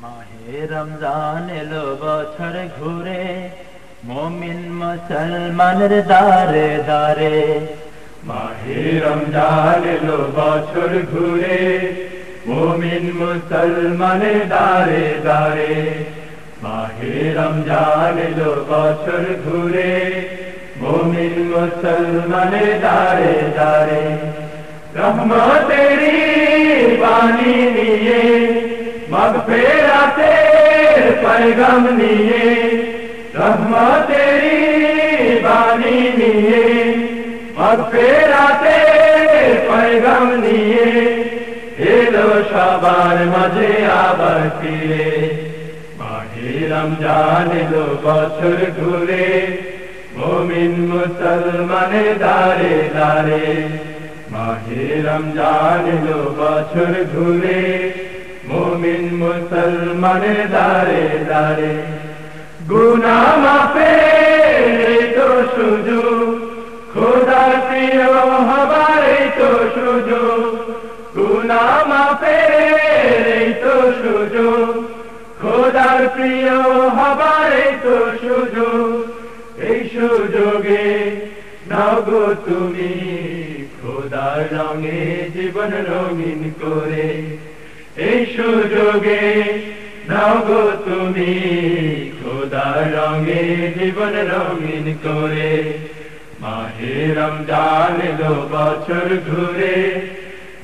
মাহে রমজান এলো বছর ঘুরে, মুমিন মুসলমানের দারে দারে। মাহে রমজান এলো বছর ঘুরে, মুমিন মুসলমানের দারে দারে। মাহে রমজান এলো বছর ঘুরে, মুমিন মুসলমানের দারে দারে। রহমতেরি বাণী নিয়ে, মাগফিরাতের पैगाम নিয়ে, রহমতেরি বাণী নিয়ে, মাগফিরাতের पैगाम নিয়ে এলো সবার মাঝে আবার ফিরে। মাহে রমজান এলো বছর ঘুরে, মুমিন মুসলমানের দারে দারে। মাহে রমজান এলো বছর ঘুরে, মুমিন মুসলমানের দারে দারে। গুনাহ মাফের তো সুযোগ, খোদার প্রিয় হবার তো সুযোগ। গুনাহ মাফের তো সুযোগ, খোদার প্রিয় হবার তো সুযোগ। এই সুযোগে নাও গো তুমি, খোদার রঙে জীবন রঙিন করে। এই সুযোগে নাও গো তুমি, খোদার রঙে জীবন রঙিন করে। মাহে রমজান এলো বছর ঘুরে,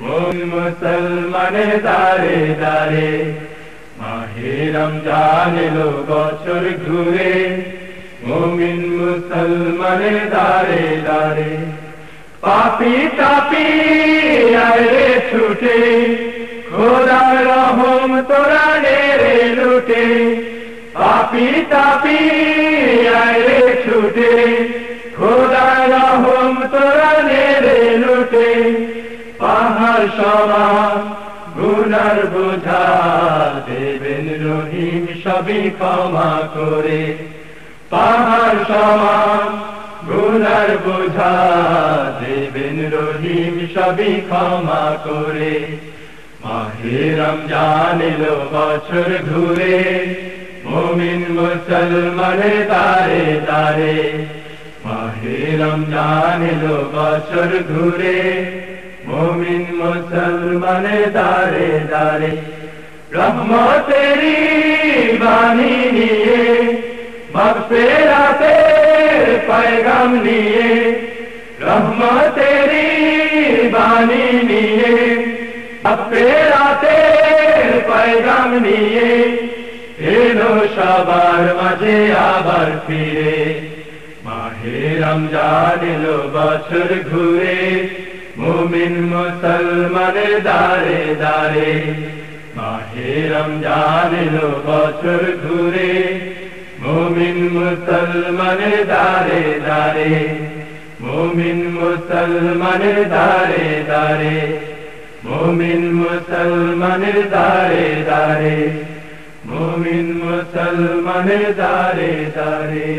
মুমিন মুসলমানের দারে দারে। মাহে রমজান এলো বছর ঘুরে, মুমিন মুসলমানের দারে দারে। পাপী তাপী আয় রে ছুটে, খোদার রহম তোরা নে রে লুটে। পাপী তাপী আয় রে ছুটে, খোদার রহম তোরা নে রে লুটে। পাহাড় সমান গুনার বোঝা দেবেন রহিম সবই ক্ষমা করে। পাহাড় সমান গুনার বোঝা দেবেন রহিম সবই ক্ষমা করে। মাহে রমজান এলো বছর ঘুরে, মুমিন মুসলমানের দারে দারে। মাহে রমজান এলো বছর ঘুরে, মুমিন মুসলমানের দারে দারে। রহমতেরি বাণী নিয়ে, মাগফিরাতের पैगाम নিয়ে, রহমতেরি বাণী নিয়ে, মাগফিরাতের पैगाम নিয়ে এলো সবার মাঝে আবার ফিরে। মাহে রমজান এলো বছর ঘুরে, মুমিন মুসলমানের দারে দারে। মাহে রমজান এলো বছর ঘুরে, মুমিন মুসলমানের দারে দারে। মুমিন মুসলমানের দারে দারে। মুমিন মুসলমানের দারে দারে। মুমিন মুসলমানের দারে দারে।